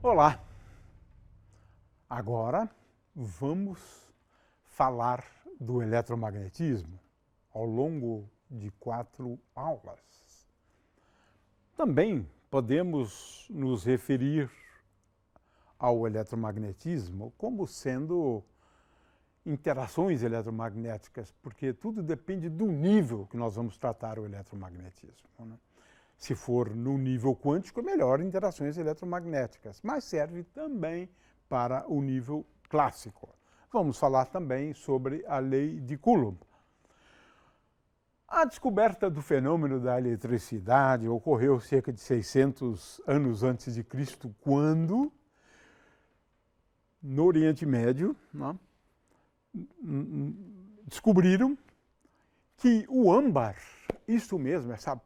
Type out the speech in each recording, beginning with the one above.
Olá! Agora vamos falar do eletromagnetismo ao longo de 4 aulas. Também podemos nos referir ao eletromagnetismo como sendo interações eletromagnéticas, porque tudo depende do nível que nós vamos tratar o eletromagnetismo, né? Se for no nível quântico, é melhor interações eletromagnéticas, mas serve também para o nível clássico. Vamos falar também sobre a lei de Coulomb. A descoberta do fenômeno da eletricidade ocorreu cerca de 600 anos antes de Cristo, quando, no Oriente Médio, né, descobriram que o âmbar, isso mesmo, essa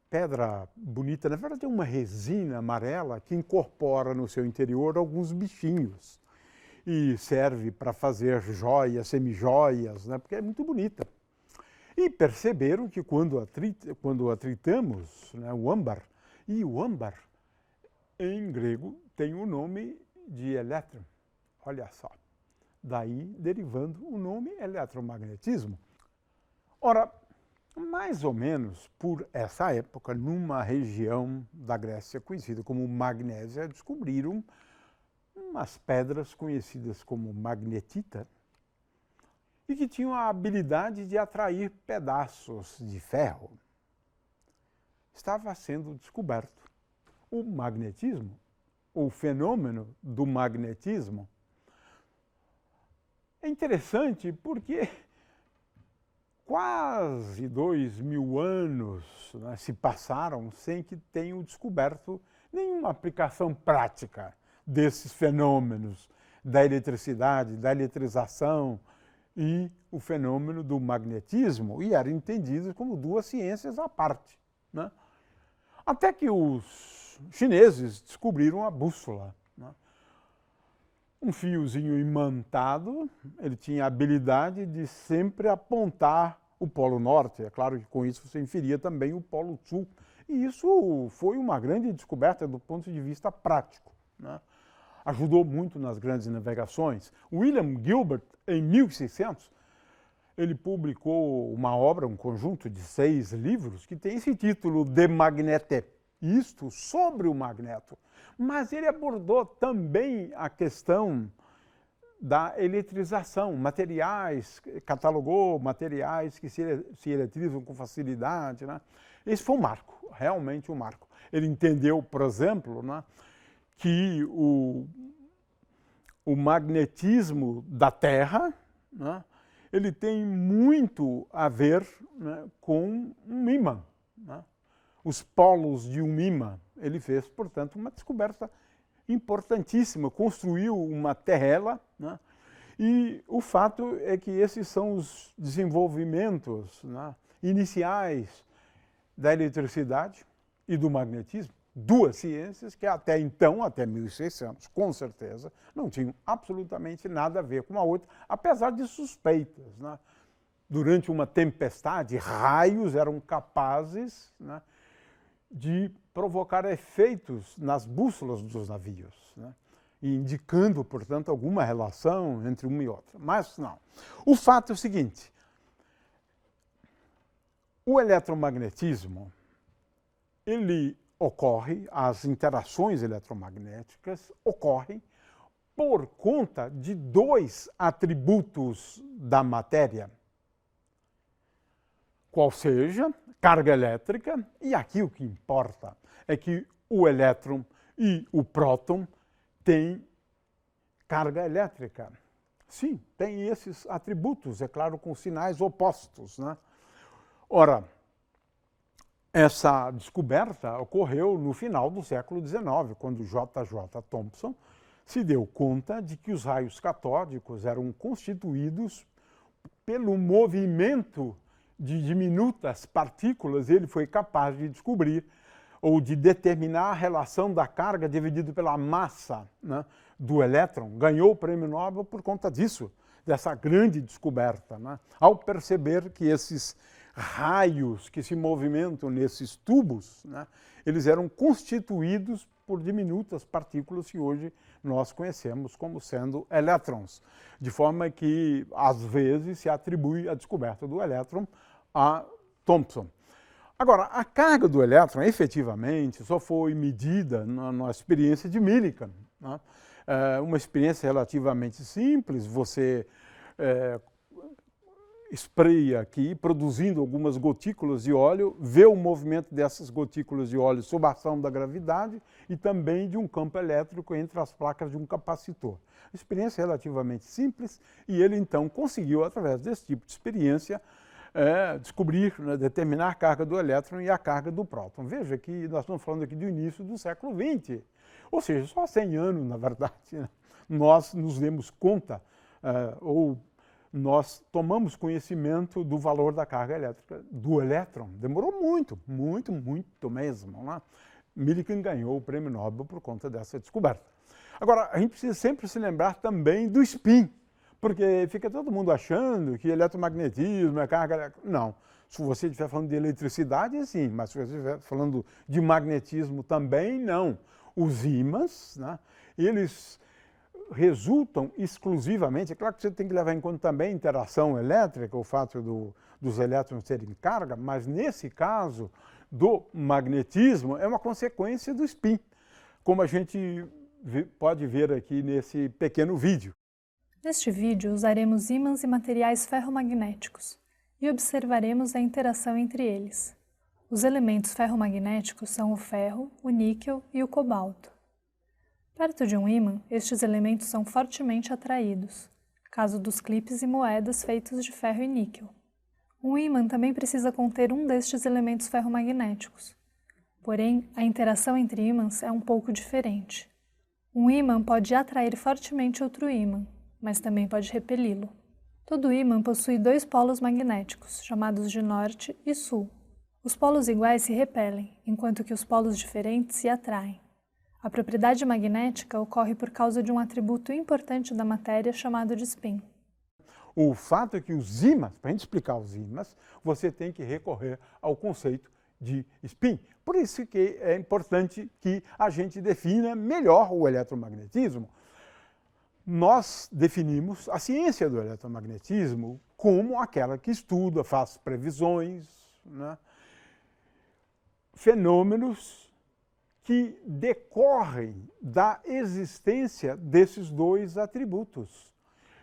pedra bonita, na verdade é uma resina amarela que incorpora no seu interior alguns bichinhos e serve para fazer joias, semijoias, né, porque é muito bonita. E perceberam que quando atritamos, né, o âmbar, e o âmbar em grego tem o nome de elétron, olha só, daí derivando o nome eletromagnetismo. Ora, mais ou menos por essa época, numa região da Grécia conhecida como Magnésia, descobriram umas pedras conhecidas como magnetita e que tinham a habilidade de atrair pedaços de ferro. Estava sendo descoberto o magnetismo, o fenômeno do magnetismo. É interessante porque quase 2000 anos, né, se passaram sem que tenham descoberto nenhuma aplicação prática desses fenômenos da eletricidade, da eletrização e o fenômeno do magnetismo, e eram entendidos como duas ciências à parte, né? Até que os chineses descobriram a bússola, né? Um fiozinho imantado, ele tinha a habilidade de sempre apontar o Polo Norte. É claro que com isso você inferia também o Polo Sul. E isso foi uma grande descoberta do ponto de vista prático, né? Ajudou muito nas grandes navegações. William Gilbert, em 1600, ele publicou uma obra, um conjunto de 6 livros, que tem esse título, De Magnete, isto sobre o magneto. Mas ele abordou também a questão da eletrização, materiais, catalogou materiais que se eletrizam com facilidade, né? Esse foi um marco, realmente um marco. Ele entendeu, por exemplo, né, que o magnetismo da Terra, né, ele tem muito a ver, né, com um ímã, né? Os polos de um ímã. Ele fez, portanto, uma descoberta importantíssima, construiu uma terrela, né? E o fato é que esses são os desenvolvimentos, né, iniciais da eletricidade e do magnetismo, duas ciências que até então, até 1600, com certeza, não tinham absolutamente nada a ver com a outra, apesar de suspeitas, né? Durante uma tempestade, raios eram capazes, né, de provocar efeitos nas bússolas dos navios, né, indicando, portanto, alguma relação entre uma e outra. Mas não. O fato é o seguinte: o eletromagnetismo, ele ocorre, as interações eletromagnéticas ocorrem por conta de 2 atributos da matéria, qual seja carga elétrica, e aqui o que importa é que o elétron e o próton têm carga elétrica. Sim, tem esses atributos, é claro, com sinais opostos, né? Ora, essa descoberta ocorreu no final do século XIX, quando J.J. Thomson se deu conta de que os raios catódicos eram constituídos pelo movimento de diminutas partículas. Ele foi capaz de descobrir ou de determinar a relação da carga dividido pela massa, né, do elétron. Ganhou o prêmio Nobel por conta disso, dessa grande descoberta, né? Ao perceber que esses raios que se movimentam nesses tubos, né, eles eram constituídos por diminutas partículas que hoje nós conhecemos como sendo elétrons, de forma que, às vezes, se atribui a descoberta do elétron a Thomson. Agora, a carga do elétron, efetivamente, só foi medida na experiência de Millikan, né? Uma experiência relativamente simples, você espreia aqui, produzindo algumas gotículas de óleo, vê o movimento dessas gotículas de óleo sob a ação da gravidade e também de um campo elétrico entre as placas de um capacitor. Experiência relativamente simples, e ele então conseguiu, através desse tipo de experiência, descobrir, né, determinar a carga do elétron e a carga do próton. Veja que nós estamos falando aqui do início do século XX, ou seja, só há 100 anos, na verdade, né, nós nos demos conta, ou nós tomamos conhecimento do valor da carga elétrica do elétron. Demorou muito, muito, muito mesmo, né? Millikan ganhou o prêmio Nobel por conta dessa descoberta. Agora, a gente precisa sempre se lembrar também do spin, porque fica todo mundo achando que eletromagnetismo é carga elétrica. Não. Se você estiver falando de eletricidade, sim, mas se você estiver falando de magnetismo também, não. Os ímãs, né, eles resultam exclusivamente, é claro que você tem que levar em conta também a interação elétrica, o fato dos elétrons terem carga, mas nesse caso do magnetismo é uma consequência do spin, como a gente pode ver aqui nesse pequeno vídeo. Neste vídeo usaremos ímãs e materiais ferromagnéticos e observaremos a interação entre eles. Os elementos ferromagnéticos são o ferro, o níquel e o cobalto. Perto de um ímã, estes elementos são fortemente atraídos, caso dos clipes e moedas feitos de ferro e níquel. Um ímã também precisa conter um destes elementos ferromagnéticos. Porém, a interação entre ímãs é um pouco diferente. Um ímã pode atrair fortemente outro ímã, mas também pode repeli-lo. Todo ímã possui dois polos magnéticos, chamados de norte e sul. Os polos iguais se repelem, enquanto que os polos diferentes se atraem. A propriedade magnética ocorre por causa de um atributo importante da matéria chamado de spin. O fato é que os ímãs, para a gente explicar os ímãs, você tem que recorrer ao conceito de spin. Por isso que é importante que a gente defina melhor o eletromagnetismo. Nós definimos a ciência do eletromagnetismo como aquela que estuda, faz previsões, né, fenômenos que decorrem da existência desses dois atributos,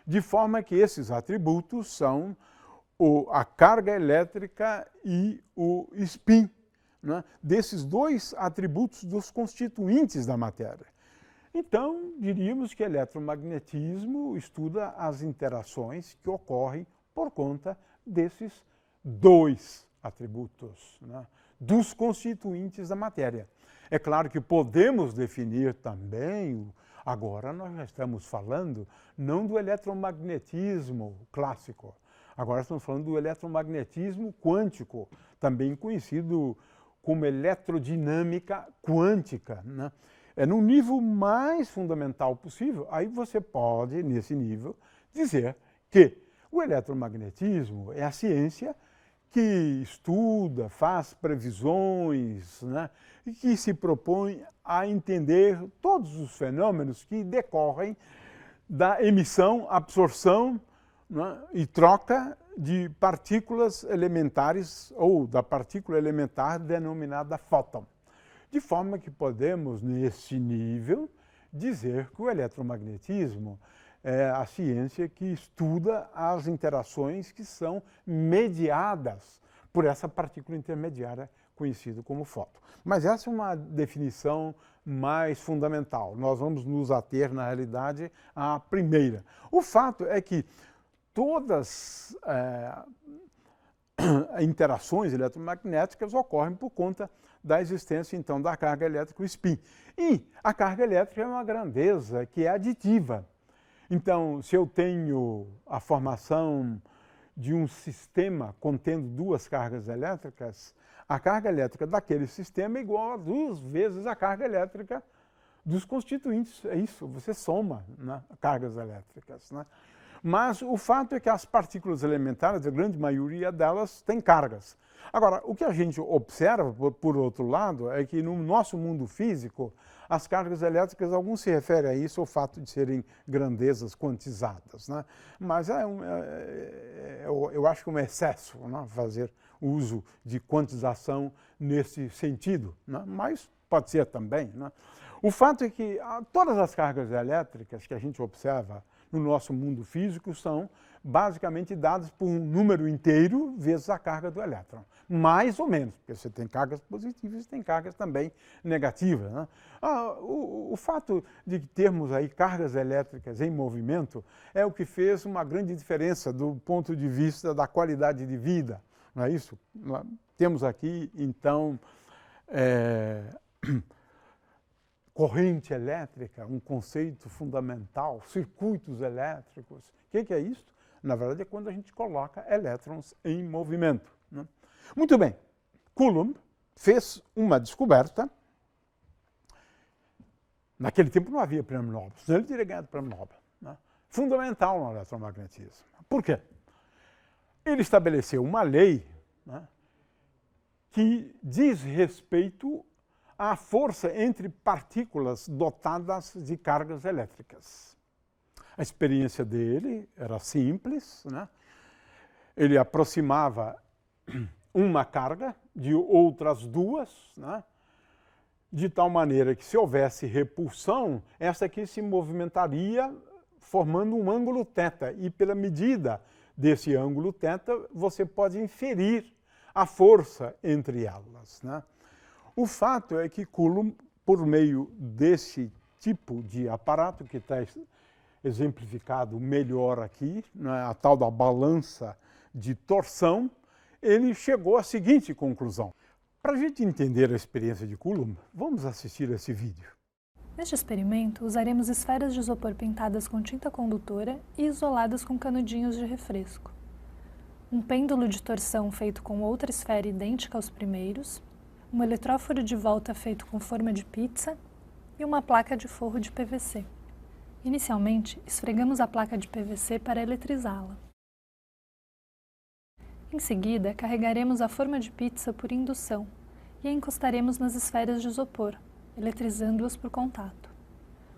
de forma que esses atributos são a carga elétrica e o spin, né? Desses dois atributos dos constituintes da matéria. Então, diríamos que eletromagnetismo estuda as interações que ocorrem por conta desses dois atributos, né, dos constituintes da matéria. É claro que podemos definir também, agora nós já estamos falando não do eletromagnetismo clássico, agora estamos falando do eletromagnetismo quântico, também conhecido como eletrodinâmica quântica, né? É no nível mais fundamental possível, aí você pode, nesse nível, dizer que o eletromagnetismo é a ciência que estuda, faz previsões, né, e que se propõe a entender todos os fenômenos que decorrem da emissão, absorção, né, e troca de partículas elementares ou da partícula elementar denominada fóton. De forma que podemos, nesse nível, dizer que o eletromagnetismo é a ciência que estuda as interações que são mediadas por essa partícula intermediária conhecida como fóton. Mas essa é uma definição mais fundamental. Nós vamos nos ater, na realidade, à primeira. O fato é que todas interações eletromagnéticas ocorrem por conta da existência, então, da carga elétrica, o spin. E a carga elétrica é uma grandeza que é aditiva. Então, se eu tenho a formação de um sistema contendo duas cargas elétricas, a carga elétrica daquele sistema é igual a 2 vezes a carga elétrica dos constituintes. É isso, você soma, né, cargas elétricas, né? Mas o fato é que as partículas elementares, a grande maioria delas, têm cargas. Agora, o que a gente observa, por outro lado, é que no nosso mundo físico, as cargas elétricas, alguns se referem a isso, ao fato de serem grandezas quantizadas, né? Mas eu acho que é um excesso, né, fazer uso de quantização nesse sentido, né? Mas pode ser também, né? O fato é que todas as cargas elétricas que a gente observa no nosso mundo físico são basicamente dadas por um número inteiro vezes a carga do elétron. Mais ou menos, porque você tem cargas positivas e tem cargas também negativas, né? O fato de termos aí cargas elétricas em movimento é o que fez uma grande diferença do ponto de vista da qualidade de vida, não é isso? Temos aqui, então, corrente elétrica, um conceito fundamental, circuitos elétricos. O que é isso? Na verdade, é quando a gente coloca elétrons em movimento, né? Muito bem, Coulomb fez uma descoberta. Naquele tempo não havia prêmio Nobel, senão ele teria ganhado o prêmio Nobel, né? Fundamental no eletromagnetismo. Por quê? Ele estabeleceu uma lei, né, que diz respeito à força entre partículas dotadas de cargas elétricas. A experiência dele era simples, né? Ele aproximava uma carga de outras duas, né? De tal maneira que, se houvesse repulsão, essa aqui se movimentaria formando um ângulo θ. E pela medida desse ângulo θ, você pode inferir a força entre elas, né? O fato é que Coulomb, por meio desse tipo de aparato que está exemplificado melhor aqui, né, a tal da balança de torção, ele chegou à seguinte conclusão. Para a gente entender a experiência de Coulomb, vamos assistir esse vídeo. Neste experimento, usaremos esferas de isopor pintadas com tinta condutora e isoladas com canudinhos de refresco. Um pêndulo de torção feito com outra esfera idêntica aos primeiros, um eletróforo de volta feito com forma de pizza e uma placa de forro de PVC. Inicialmente, esfregamos a placa de PVC para eletrizá-la. Em seguida, carregaremos a forma de pizza por indução e a encostaremos nas esferas de isopor, eletrizando-as por contato.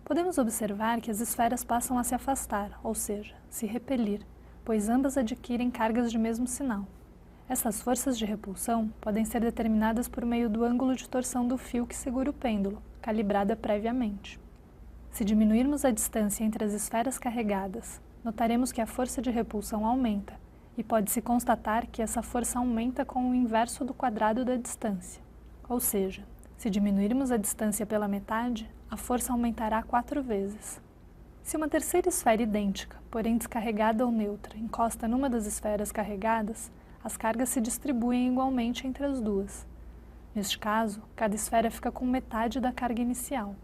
Podemos observar que as esferas passam a se afastar, ou seja, se repelir, pois ambas adquirem cargas de mesmo sinal. Essas forças de repulsão podem ser determinadas por meio do ângulo de torção do fio que segura o pêndulo, calibrada previamente. Se diminuirmos a distância entre as esferas carregadas, notaremos que a força de repulsão aumenta, e pode-se constatar que essa força aumenta com o inverso do quadrado da distância. Ou seja, se diminuirmos a distância pela metade, a força aumentará 4 vezes. Se uma terceira esfera idêntica, porém descarregada ou neutra, encosta numa das esferas carregadas, as cargas se distribuem igualmente entre as duas. Neste caso, cada esfera fica com metade da carga inicial.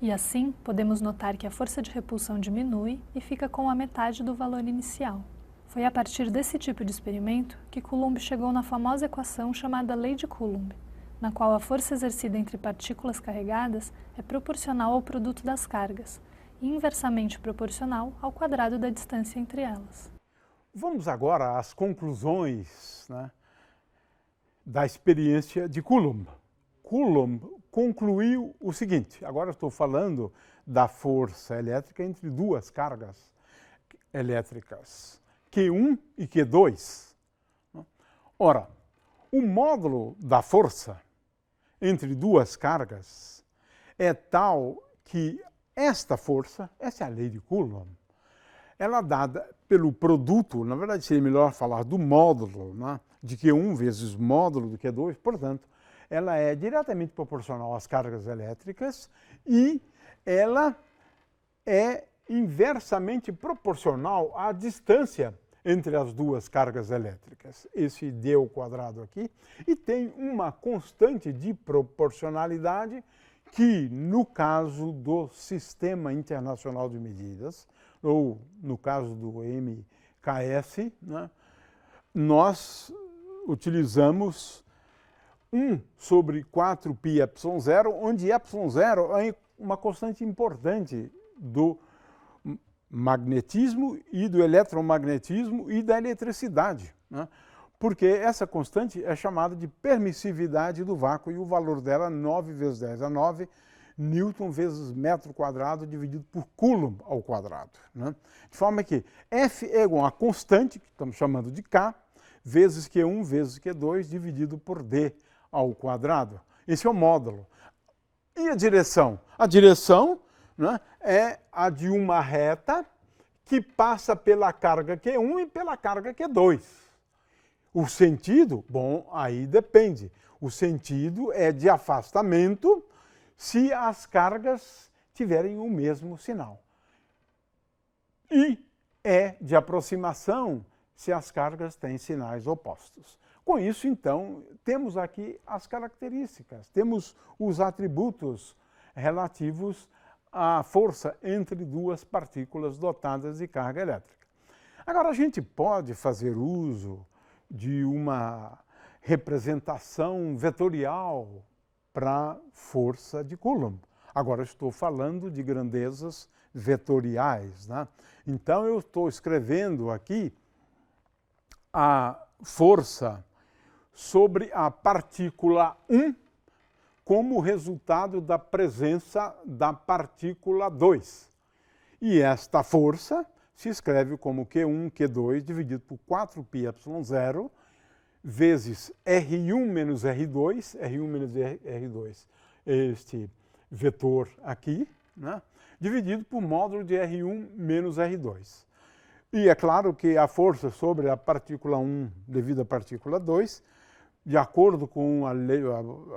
E assim, podemos notar que a força de repulsão diminui e fica com a metade do valor inicial. Foi a partir desse tipo de experimento que Coulomb chegou na famosa equação chamada Lei de Coulomb, na qual a força exercida entre partículas carregadas é proporcional ao produto das cargas e inversamente proporcional ao quadrado da distância entre elas. Vamos agora às conclusões, né, da experiência de Coulomb. Coulomb concluiu o seguinte: agora estou falando da força elétrica entre duas cargas elétricas, Q1 e Q2. Ora, o módulo da força entre duas cargas é tal que esta força, essa é a lei de Coulomb, ela é dada pelo produto, na verdade seria melhor falar do módulo, né, de Q1 vezes módulo do Q2, portanto, ela é diretamente proporcional às cargas elétricas e ela é inversamente proporcional à distância entre as duas cargas elétricas. Esse d ao quadrado aqui, e tem uma constante de proporcionalidade que, no caso do Sistema Internacional de Medidas, ou no caso do MKS, né, nós utilizamos 1 sobre 4πε0, onde ε0 é uma constante importante do magnetismo e do eletromagnetismo e da eletricidade, né? Porque essa constante é chamada de permissividade do vácuo e o valor dela é 9 vezes 10 a 9 Newton vezes metro quadrado dividido por Coulomb ao quadrado, né? De forma que F é igual a constante, que estamos chamando de K, vezes Q1 vezes Q2 dividido por D ao quadrado. Esse é o módulo. E a direção? A direção, né, é a de uma reta que passa pela carga Q1 e pela carga Q2. O sentido, bom, aí depende. O sentido é de afastamento se as cargas tiverem o mesmo sinal. E é de aproximação se as cargas têm sinais opostos. Com isso, então, temos aqui as características, temos os atributos relativos à força entre duas partículas dotadas de carga elétrica. Agora, a gente pode fazer uso de uma representação vetorial para força de Coulomb. Agora estou falando de grandezas vetoriais, né? Então eu estou escrevendo aqui a força sobre a partícula 1 como resultado da presença da partícula 2. E esta força se escreve como Q1, Q2 dividido por 4πε0 vezes R1 menos R2, R1 menos R2, este vetor aqui, né, dividido por módulo de R1 menos R2. E é claro que a força sobre a partícula 1 devido à partícula 2, de acordo com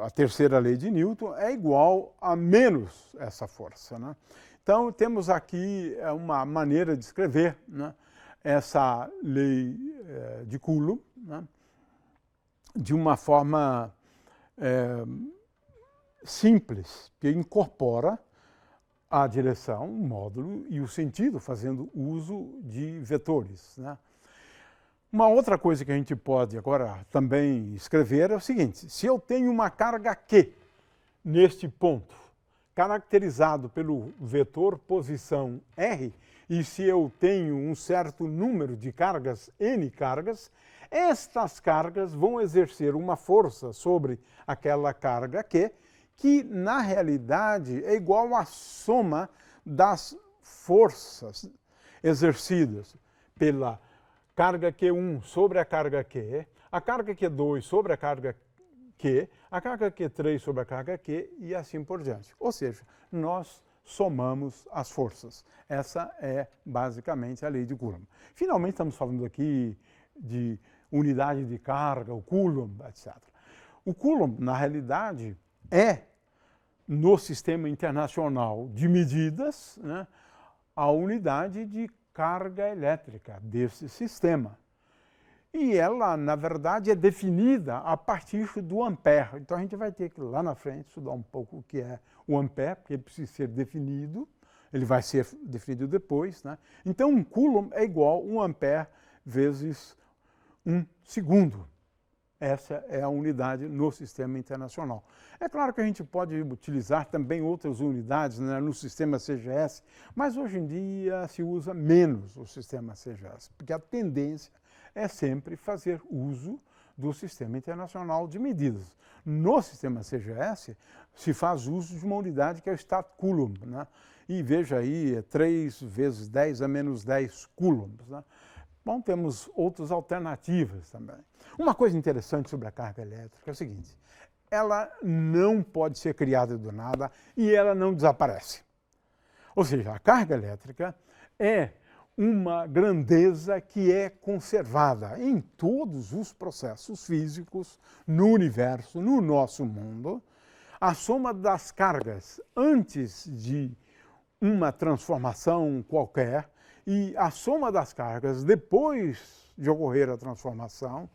a terceira lei de Newton, é igual a menos essa força, né? Então, temos aqui uma maneira de escrever, né, essa lei de Coulomb, né, de uma forma simples, que incorpora a direção, o módulo e o sentido, fazendo uso de vetores, né? Uma outra coisa que a gente pode agora também escrever é o seguinte: se eu tenho uma carga Q neste ponto, caracterizado pelo vetor posição R, e se eu tenho um certo número de cargas, N cargas, estas cargas vão exercer uma força sobre aquela carga Q, que na realidade é igual à soma das forças exercidas pela carga Q1 sobre a carga Q, a carga Q2 sobre a carga Q, a carga Q3 sobre a carga Q e assim por diante. Ou seja, nós somamos as forças. Essa é basicamente a lei de Coulomb. Finalmente estamos falando aqui de unidade de carga, o Coulomb, etc. O Coulomb, na realidade, é, no sistema internacional de medidas, né, a unidade de carga elétrica desse sistema. E ela, na verdade, é definida a partir do ampere. Então a gente vai ter que, lá na frente, estudar um pouco o que é o ampere, porque ele precisa ser definido, ele vai ser definido depois, né? Então um Coulomb é igual a 1 ampere vezes 1 segundo. Essa é a unidade no sistema internacional. É claro que a gente pode utilizar também outras unidades, né, no sistema CGS, mas hoje em dia se usa menos o sistema CGS, porque a tendência é sempre fazer uso do sistema internacional de medidas. No sistema CGS se faz uso de uma unidade que é o Stat Coulomb, né? E veja aí, é 3 vezes 10 a menos 10 coulombs, né? Bom, temos outras alternativas também. Uma coisa interessante sobre a carga elétrica é o seguinte: ela não pode ser criada do nada e ela não desaparece. Ou seja, a carga elétrica é uma grandeza que é conservada em todos os processos físicos, no universo, no nosso mundo. A soma das cargas antes de uma transformação qualquer e a soma das cargas depois de ocorrer a transformação,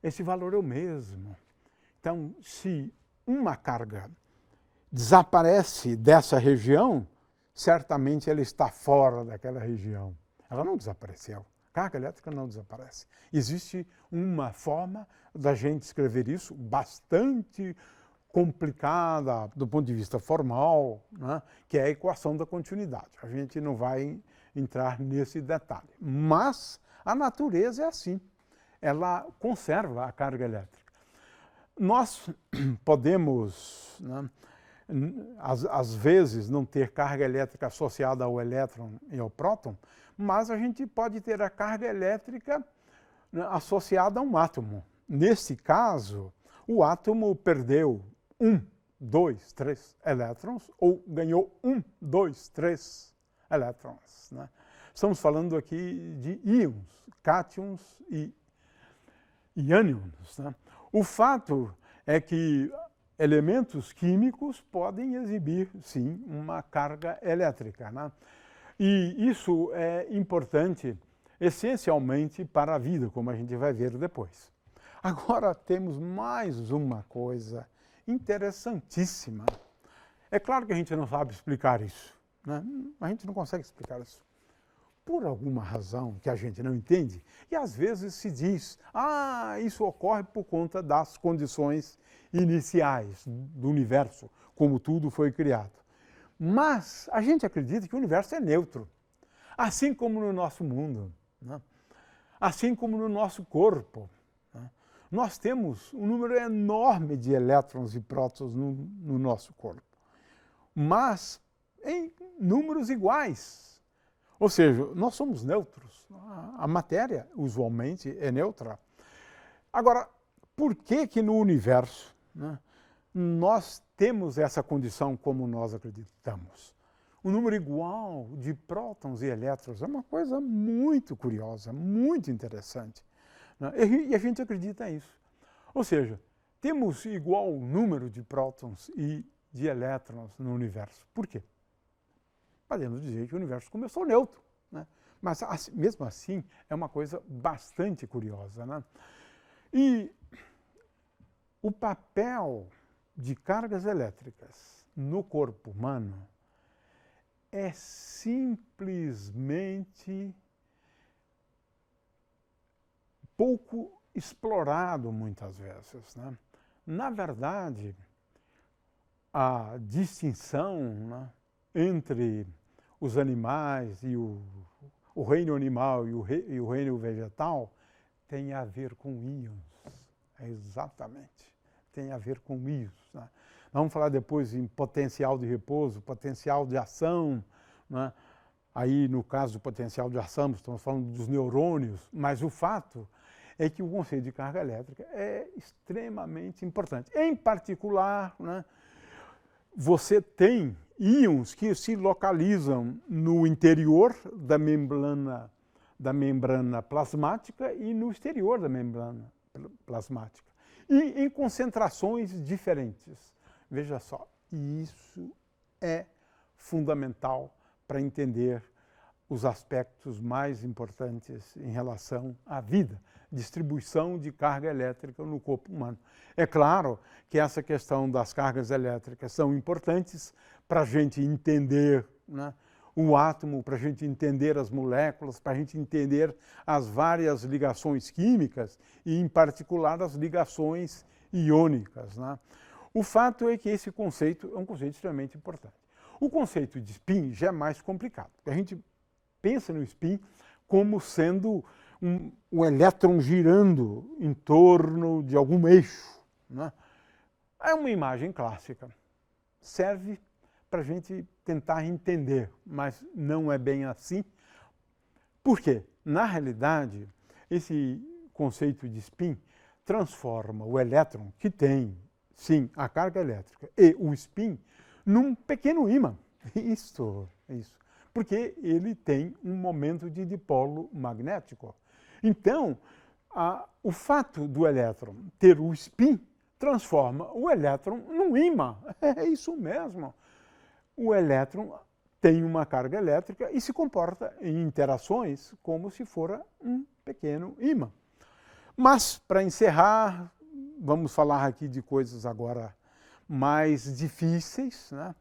esse valor é o mesmo. Então, se uma carga desaparece dessa região, certamente ela está fora daquela região. Ela não desapareceu. A carga elétrica não desaparece. Existe uma forma da gente escrever isso bastante complicada do ponto de vista formal, né, que é a equação da continuidade. A gente não vai entrar nesse detalhe. Mas a natureza é assim, ela conserva a carga elétrica. Nós podemos, né, às vezes, não ter carga elétrica associada ao elétron e ao próton, mas a gente pode ter a carga elétrica, né, associada a um átomo. Nesse caso, o átomo perdeu 1, 2, 3 elétrons ou ganhou 1, 2, 3 elétrons. Né? Estamos falando aqui de íons, cátions e ânions. Né? O fato é que elementos químicos podem exibir, sim, uma carga elétrica. Né? E isso é importante, essencialmente, para a vida, como a gente vai ver depois. Agora temos mais uma coisa interessantíssima. É claro que a gente não sabe explicar isso, né? A gente não consegue explicar isso. Por alguma razão que a gente não entende, e às vezes se diz, isso ocorre por conta das condições iniciais do universo, como tudo foi criado. Mas a gente acredita que o universo é neutro, assim como no nosso mundo, né? Assim como no nosso corpo. Né? Nós temos um número enorme de elétrons e prótons no nosso corpo, mas em números iguais. Ou seja, nós somos neutros. A matéria, usualmente, é neutra. Agora, por que no universo, né, nós temos essa condição como nós acreditamos? Um número igual de prótons e elétrons é uma coisa muito curiosa, muito interessante. Né? E a gente acredita nisso. Ou seja, temos igual número de prótons e de elétrons no universo. Por quê? Podemos dizer que o universo começou neutro, né? Mas mesmo assim é uma coisa bastante curiosa. Né? E o papel de cargas elétricas no corpo humano é simplesmente pouco explorado muitas vezes. Né? Na verdade, a distinção, né, entre os animais e o reino animal e o reino vegetal tem a ver com íons. Exatamente, tem a ver com íons. Né? Vamos falar depois em potencial de repouso, potencial de ação. Né? Aí, no caso do potencial de ação, estamos falando dos neurônios, mas o fato é que o conceito de carga elétrica é extremamente importante. Em particular, né, você tem íons que se localizam no interior da membrana plasmática e no exterior da membrana plasmática, e em concentrações diferentes. Veja só, isso é fundamental para entender os aspectos mais importantes em relação à vida, distribuição de carga elétrica no corpo humano. É claro que essa questão das cargas elétricas são importantes para a gente entender, né, o átomo, para a gente entender as moléculas, para a gente entender as várias ligações químicas e, em particular, as ligações iônicas. Né? O fato é que esse conceito é um conceito extremamente importante. O conceito de spin já é mais complicado. A gente pensa no spin como sendo um elétron girando em torno de algum eixo. Né? É uma imagem clássica. Serve para a gente tentar entender, mas não é bem assim. Por quê? Na realidade, esse conceito de spin transforma o elétron, que tem, sim, a carga elétrica, e o spin, num pequeno ímã. Isso. Porque ele tem um momento de dipolo magnético. Então, o fato do elétron ter o spin transforma o elétron num ímã. É isso mesmo. O elétron tem uma carga elétrica e se comporta em interações como se fora um pequeno ímã. Mas, para encerrar, vamos falar aqui de coisas agora mais difíceis, né?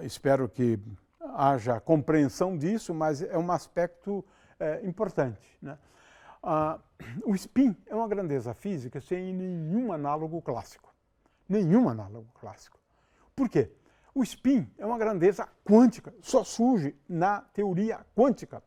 Espero que haja compreensão disso, mas é um aspecto importante. Né? O spin é uma grandeza física sem nenhum análogo clássico. Nenhum análogo clássico. Por quê? O spin é uma grandeza quântica, só surge na teoria quântica.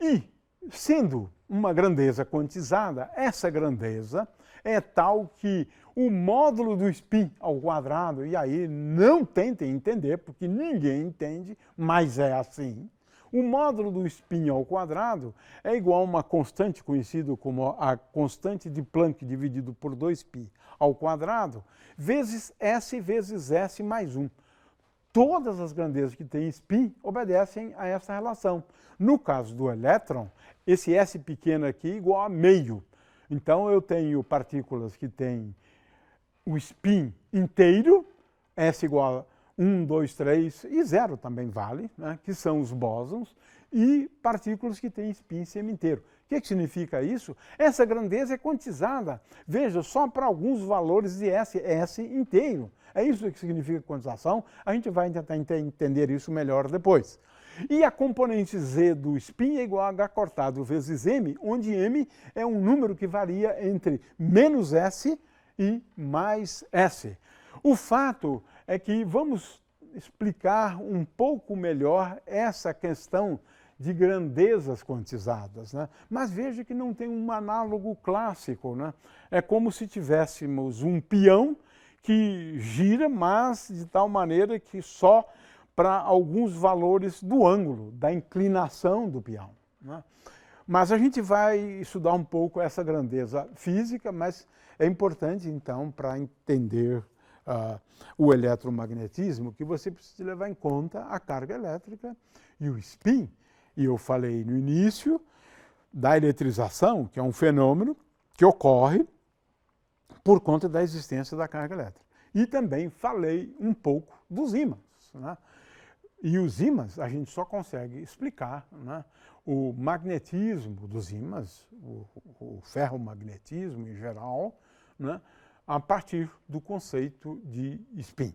E, sendo uma grandeza quantizada, essa grandeza é tal que o módulo do spin ao quadrado, e aí não tentem entender, porque ninguém entende, mas é assim. O módulo do spin ao quadrado é igual a uma constante conhecida como a constante de Planck dividido por 2π ao quadrado, vezes S mais 1. Todas as grandezas que têm spin obedecem a essa relação. No caso do elétron, esse S pequeno aqui é igual a meio. Então eu tenho partículas que têm o spin inteiro, S igual a 1, 2, 3 e 0 também vale, né, que são os bósons, e partículas que têm spin semi-inteiro. O que significa isso? Essa grandeza é quantizada, veja, só para alguns valores de S inteiro. É isso que significa quantização, a gente vai tentar entender isso melhor depois. E a componente Z do spin é igual a H cortado vezes M, onde M é um número que varia entre menos S e mais S. O fato é que vamos explicar um pouco melhor essa questão de grandezas quantizadas, né? Mas veja que não tem um análogo clássico, né? É como se tivéssemos um peão que gira, mas de tal maneira que só para alguns valores do ângulo, da inclinação do peão, né? Mas a gente vai estudar um pouco essa grandeza física, mas é importante, então, para entender o eletromagnetismo, que você precisa levar em conta a carga elétrica e o spin. E eu falei no início da eletrização, que é um fenômeno que ocorre por conta da existência da carga elétrica. E também falei um pouco dos ímãs, né? E os ímãs a gente só consegue explicar, né, o magnetismo dos ímãs, o ferromagnetismo em geral, né, a partir do conceito de spin.